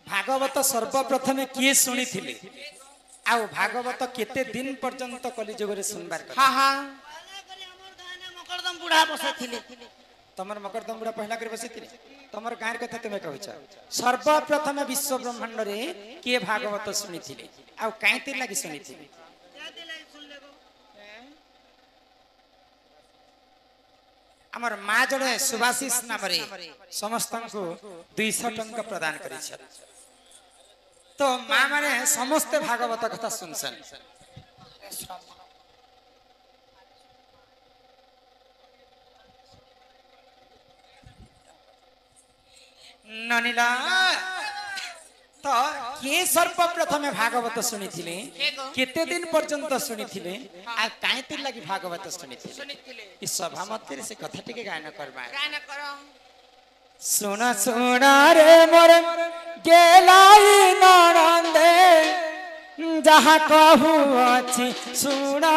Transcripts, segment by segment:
भागवत सर्वप्रथमे किए शुणी थिले आउ भागवत केते दिन पर्यंत कलिजुग रे सुनबार कथा हाँ हाँ मकरदम बुढ़ा बसे थिले तमर मकरदम बुढ़ा पहला कर बसी थिले तमर गायर कथा तुमे कहूछ सर्वप्रथमे विश्व ब्रह्मांड रे किए भागवत शुणी थिले आउ काईतिर लागि शुणी थिले हमर माँ जड़े सुभाषिष नाम रे समस्त को 200 टंका प्रदान करी छ तो माँ माने समस्त भागवत कथा सुनसन ननिला तो के सर्वप्रथम भागवत शुणी थिले केते दिन पर्यंत शुणी थिले आ काईतिर लागि भागवत शुणी थिले ई सभा मध्य से कथा टिके गायन करबा गायन करो सुन सुन रे मोर गेलाई नरंदे जहा कहू अछि सुना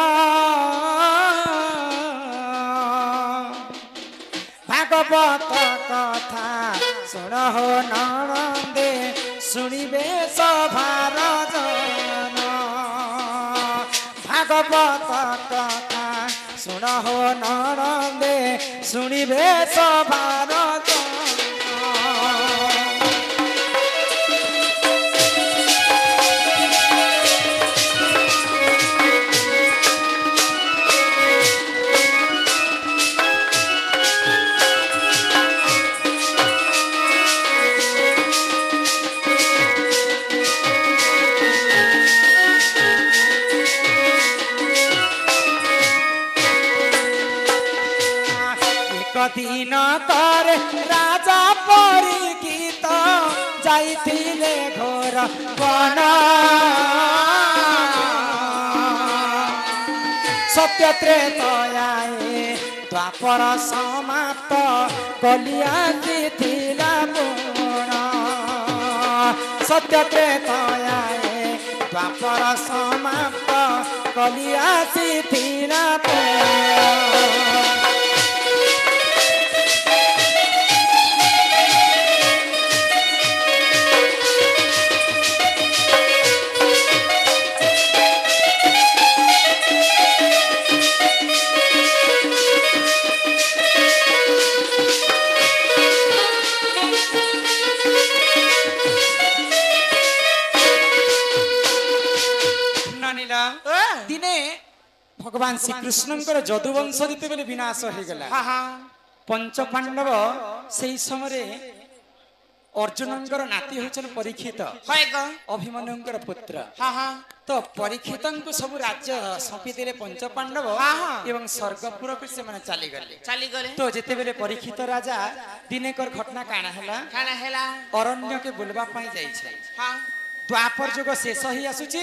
भागवत कथा सुन हो नरंदे सुनिबे सभार जन भागवत कथा सुन हो नरंदे सुनिबे सभार जन दिन कर राजा परीक्षित जाइथिले घोर वन सत्य त्रेतयाए द्वापर समाप्त कलिया तिथिला पूर्ण सत्य त्रेतयाए द्वापर समाप्त कलिया तिथिला पूर्ण दिने भगवान श्री कृष्णंकर जदुवंश जीते बेले विनाश हो गला पंच पांडव सेई समय अर्जुनंकर नाती होचन परीक्षित अभिमन्युंकर पुत्र तो परीक्षित सब राज्य सौंपी देले पंच पांडव एवं स्वर्गपुर को से माने चली गले तो जेते बेले परीक्षित राजा दिनेकर घटना काना हैला अरण्य के बुलबा पई जाई छै द्वापर जुग शेष ही आसुची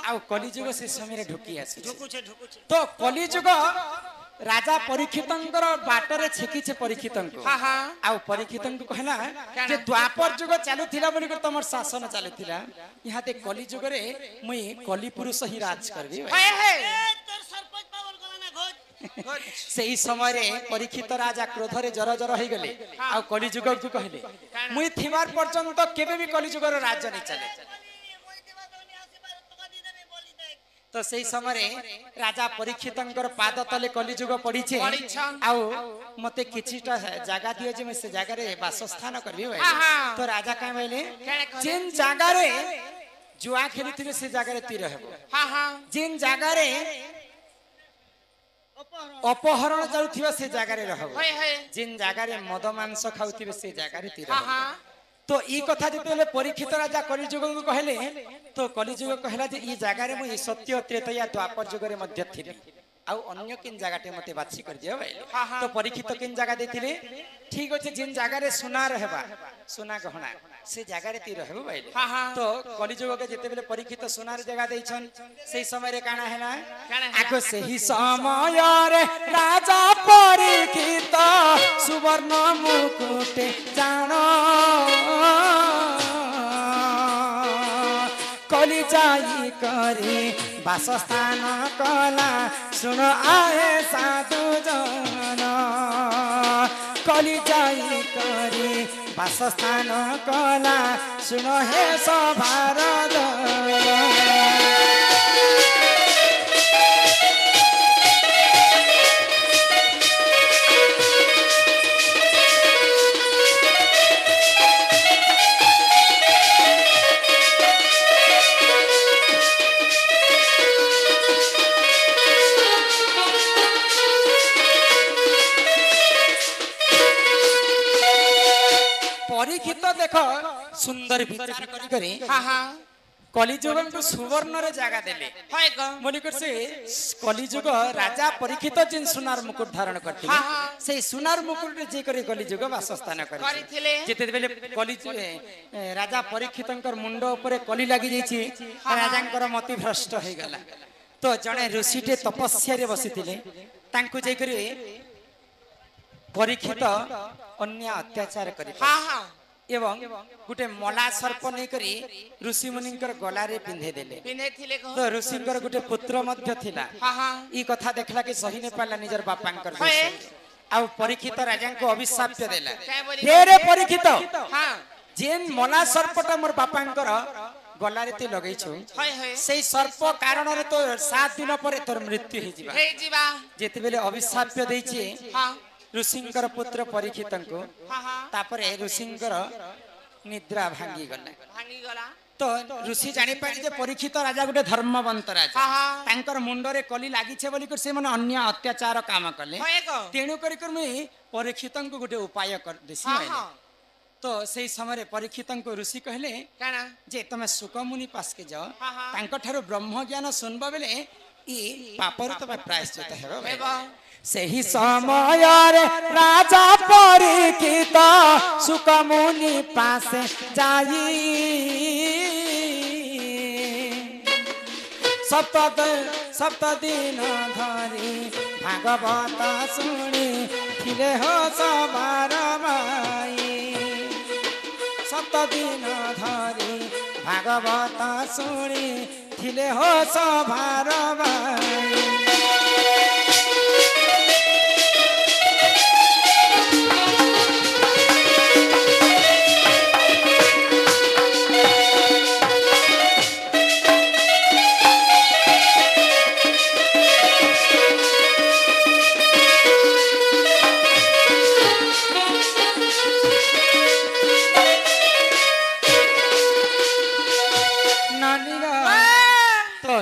आउ कली जुग से समय ढुकी आसुची तो कली जुग राजा परीक्षितंकर बाटरे छेकी परीक्षित आउ परीक्षित कहला जे द्वापर जुग चालुथिला बोली तमर शासन चालुथिला यहाँ ते कली जुग रे मुई कली पुरुष ही राज करबी सेही समय रे परीक्षित राजा क्रोध रे जर जर हो गले आ कली जुग को कहले मुई थिबार पर्यंत केबे भी कली जुगर राज्य नहीं चले तो सेही समय रे राजा परीक्षितंकर पाद तले कली जुग पड़ी छे आउ मते किछिटा जागा दियो जे मैं से जागा रे वासस्थान करबी भाई तो राजा का कहले जिन जागा रे जुआ खेलुथिले से जागा रे ती रहबो जिन जागा रे अपहरण चलुथिबा से जागा रे रहबो जिन जागा रे मद मांस खाउथिबे से जागा रे ती रहबो तो ई कथा जते परीक्षित राजा कलिजुग को कहले तो कलिजुग कहला जे ई जागा रे मु सत्य त्रेतया द्वापर जुग रे मध्य थिली आउ अन्य किन जागाटे मते बाछि कर दियो भाई तो परीक्षित किन जागा देथिले ठीक अछि जिन जागा रे सोना रहबा सोना गहना से जागा रे ती रहबो भाई तो कलिजुग के जते बेले परीक्षित सोना रे जगह दैछन सेही समय रे काना हैना आको सेही समय रे राजा परीक्षित सुवर्ण मुकुट जानो कली जाई करे वासस्थान कला सुन आए साधु जन कली जाई करे ବାସସ୍ଥାନ କଲା ଶୁଣ ହେ ସଭାରଦ परीक्षित देख सुंदर विचार करी कलिजुग को सुवर्ण रे जगह देले बोलिकर से कलिजुग राजा परीक्षित जिन सुनार मुकुट धारण करथिले से सुनार मुकुट रे जे करी कलिजुग वासस्थान करथिले जेते बेले कलिजुग राजा परीक्षितंकर मुंड ऊपर कली लागि जाईची राजांकर मति भ्रष्ट हो गला तो जने ऋषिटे तपस्या रे बसिथिले तांको जे करी परीक्षित अन्य अत्याचार करी एवं गुटे मला सर्प नहीं करी ऋषि मुनिंकर गलारे पिंधे देले तो ऋषिंकर गुटे पुत्र मध्य थिला ई कथा देखला कि सही ने पाला निजर बापांकर आ परीक्षित राजा को अभिशाप्य देला रे परीक्षित जेन मला सर्पटा मोर बापांकर गलारे ते लगै छु सेई सर्प कारण रे तो 7 दिन पर तोर मृत्यु हे जिबा जेते बेले अभिशाप्य दैछि ऋषिंकर पुत्र परीक्षितंको तापरे ऋषिंकर निद्रा भांगी गला तो ऋषि जानि पारि जे परीक्षित राजा गुटे धर्मवंत राजा तांकर मुंडरे कली लागि छे बोली कर से मन अन्य अत्याचार काम कले तेणु करी कर मैं परीक्षितंको गुटे उपाय कर देसी तो सेई समय परीक्षितंको ऋषि कहले काना जे तमे सुकमुनि पास के जाओ तांको ठारो ब्रह्म ज्ञान सुनबा बेले ई पापर तो प्रायश्चित हेबो सही समय राजा परीक्षित सुकमुनि पास जाई सप्त दिन धरी भागवत सुनी थिले हो सवार माई 7 दिन धरी भागवत सुनी थिले हो सवार माई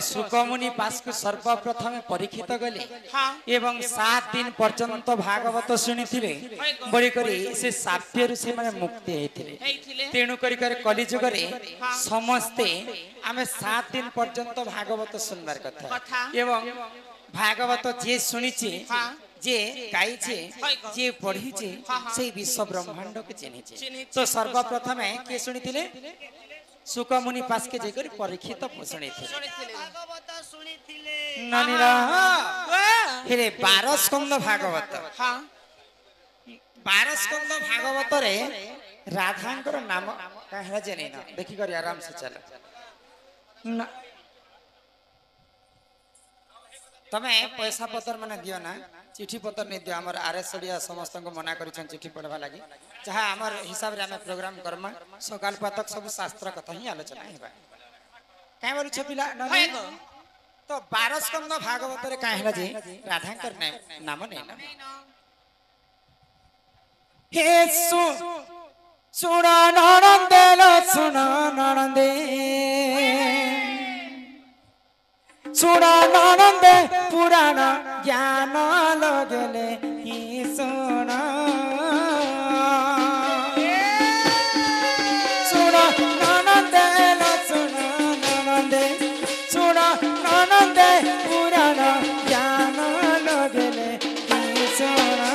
सुकमुनि पास को सर्वप्रथम परीक्षित गले एवं 7 दिन पर्यंत भागवत सुनी थिले बड़ी करी से साप्यरु से माने मुक्ति हेथिले तेणु करी कर कलिजुग रे समस्ते आमे 7 दिन पर्यंत भागवत सुनबार कथा एवं भागवत जे सुनिछि जे गाइछे जे पढिछे से विश्व ब्रह्मांड के चिन्हिछे तो सर्वप्रथम के सुनिथिले सुकमुनि पास के जेकर परीक्षित सुनी थे ननीला हेरे 12 स्कंद भागवत 12 स्कंद भागवत रे राधांकर नाम कहला जे नै ना देखि कर आराम से चल तमे पैसा पत्र माने दियो ना चिठी पत्र नै दियो हमर आरएस ओडिया समस्त को मना करिछन चिठी पढवा लागि जहाँ आमर हिसाब रे हमें प्रोग्राम करमा सकाल पातक सब शास्त्र कथा ही आलोचना हेबा काहे बोलु छ पिला तो 12 स्कंद भागवत रे काहे जे राधांकर नाम नै ना हे सुना ननंदे लो सुना ननंदे सुना ननंदे पुराण ज्ञान लगले ही सुना पुराण ज्ञान लगले सोना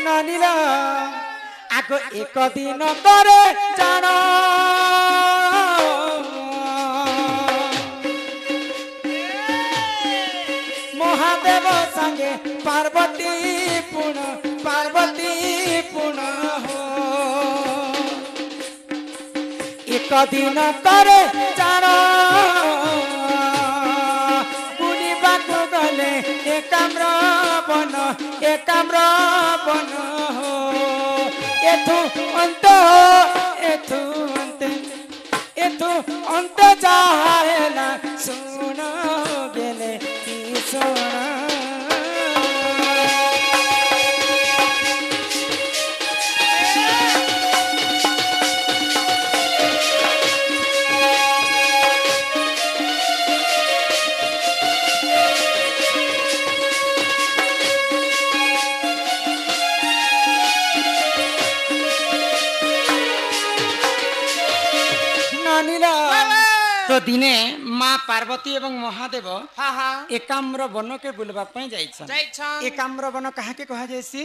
नानीला आगो एक दिन करे जाना महादेव संगे पार्वती पुन हो एक दिन करे जान बुलिबाकु गले एकाम्र बन हो एथु अंत जाहेला सुन गेले सोना तो दिने माँ पार्वती एवं महादेव एकाम्र वन के बुलवा एकाम्र वन कहा के कहा जैसी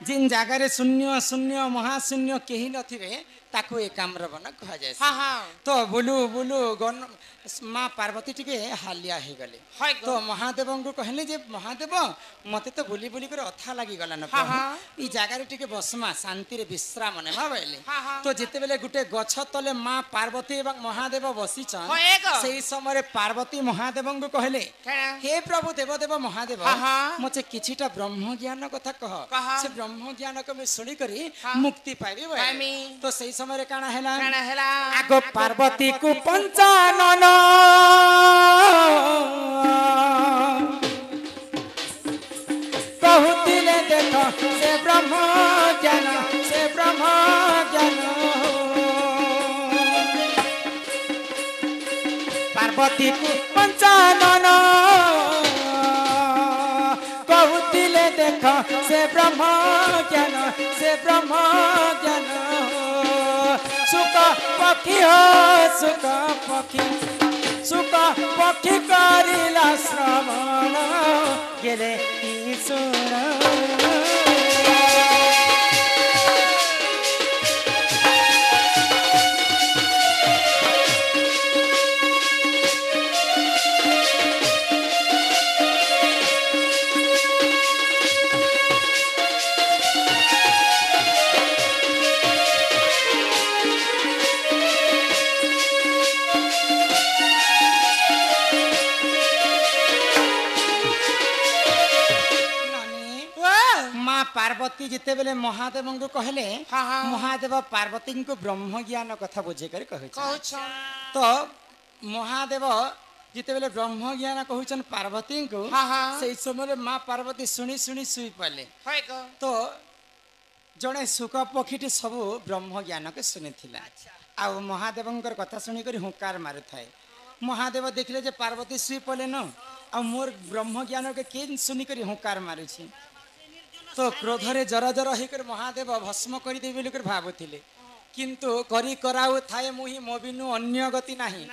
जिन जगार शून्य शून्य महाशून्य कहीं नथिबे ताकू एकाम्र वन कहा जाए तो बुलू बुलू गन माँ पार्वती टिके हालिया हो गले तो महादेव को कहले जे महादेव मते तो बुली बुली कर अथा लागी गला न ई जगार टिके बसमा शांति रे विश्राम नेमा बैले तो जेते बेले गुटे गछ तले माँ पार्वती एवं महादेव बसी छन सेही समय पार्वती महादेव को कहले हे प्रभु देवदेव महादेव मते किछिटा ब्रह्म ज्ञान कथा कह से ब्रह्म ज्ञान को मैं सुनी करी मुक्ति पाइबे तो सेही समय काना हैला आगो पार्वती को पंचानन बहुतिले देख से ब्रह्म ज्ञान पार्वती को पंचानन बहुतिले देख से ब्रह्म ज्ञान सुख पक्षी करिला श्रवण गेले पार्वती जिते बेले महादेव को कहले महादेव पार्वती को ब्रह्म ज्ञान कथा बुझे कर तो महादेव जिते बेले ब्रह्म ज्ञान कहउछन पार्वती को से समय माँ पार्वती सुनी सुनी सुई पाले तो जड़े सुख पक्षी सब ब्रह्म ज्ञान के सुनी आ महादेव कथा शुणी कर हुंकार मारु थाए महादेव देखले जे पार्वती सुई पले न आ मोर ब्रह्म ज्ञान के सुनिक हुंकार मारुछि तो क्रोधरे जरा जरा होकर महादेव भस्म करदे बोल भावुले किंतु करी कराउ थाए मुही मोबिनु अन्य गति नाही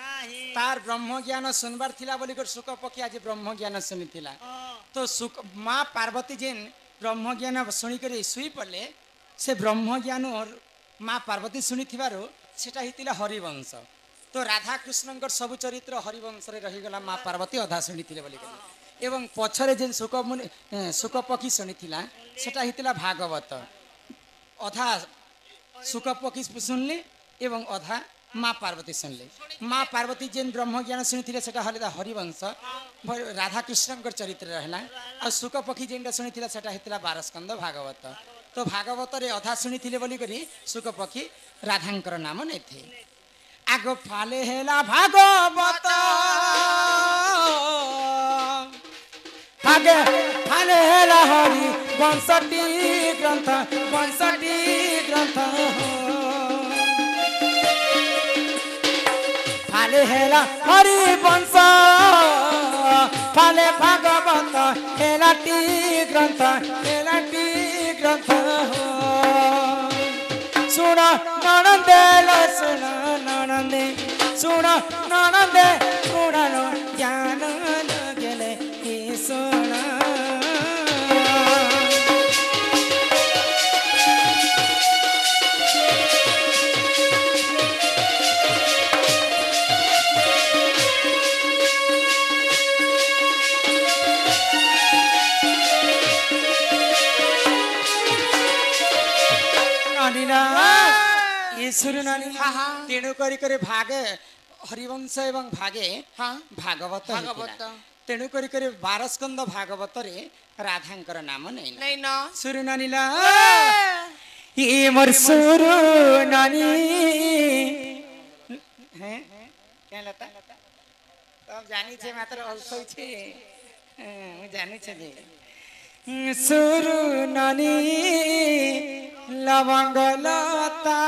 तार ब्रह्म ज्ञान सुनबार थिला बोली कर सुख पक्षी आज ब्रह्म ज्ञान सुनी थिला तो सुख माँ पार्वती जेन ब्रह्म ज्ञान शुणी कर शुई पड़े से ब्रह्म ज्ञान और माँ पार्वती शुणी थिबारो सेटा हितिला हरिवंश तो राधा कृष्ण सब चरित्र हरिवंश रे रहीगला माँ पार्वती अधा शुणी थिले बोली एवं पछरे जेन सुख पक्षी शुणी थिला सेटा हितिला भागवत अधा सुख पक्षी सुनले एवं अधा माँ पार्वती सुनले माँ पार्वती जेन ब्रह्म ज्ञान शुणी सेटा हलिदा हरिवंश राधा कृष्ण चरित्र रहला आ सुख पक्षी जेन शुणी सेटा हितिला 12 स्कंद भागवत तो भागवत रे अधा शुणी थिले बोली करी सुख पक्षी राधांकर नाम नै थे आगो फाले हेला भागवत आगे फाले हेला हरि वंशटी ग्रंथ फाले हेला हरि वंश फाले भागवत हेलाटी ग्रंथ सुन ननंदे सुन ननंदे गुणनो ज्ञान गेले सुन नानीला ये सुर नानी तेणु करी करे भागे हरिवंश एवं भागे भागवत तेणु करी करे 12 स्कंद भागवत रे राधांकर नाम नहीं न सुर नानीला ये मोर सुर नानी हैं क्या लता तब जानी छे मात्र अल्सो छे जानी छे जे सुरु नानी लवंग लता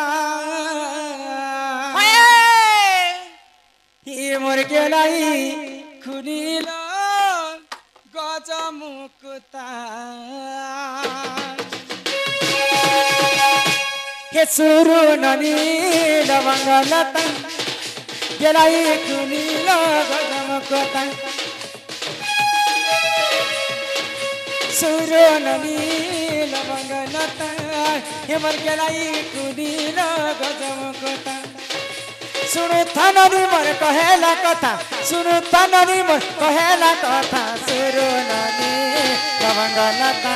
ये मोर गेलाई खुनील गज मुकुता हे सुरु नानी लवंग लता गेलाई खुनील गज मुकुता सुर ननी लवंग लता हेमर गेलाई कुदील गजमुकुता सुनु थाननी मोर कहेला कथा सुनु थाननी मोर कहेला कथा सुर ननी लवंग लता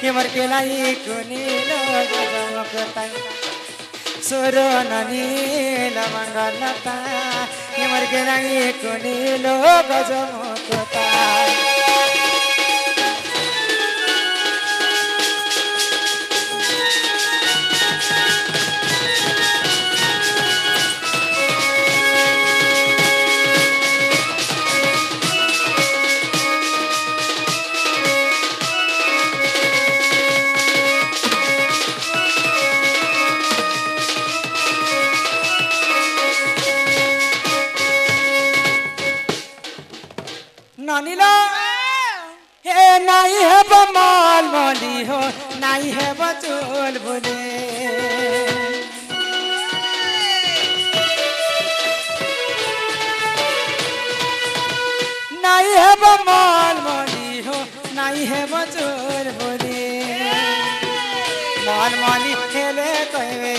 हेमर गेलाई कुदील गजमुकुता सुर ननी लवंग लता हेमर गेलाई कुदील गजमुकुता नानीला हे नाई है बमाल माली हो नाई है बचोल बोले नाई है बमाल माली हो नाई है बचोल बोले माल माली खेले कहवे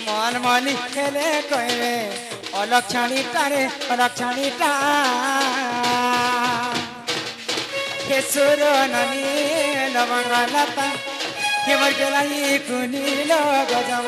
माल माली खेले कहवे अलक्षणी तारे अलक्षणी ता हे सुर ननी लवंग लता हेमर गेलाई कुनील गजम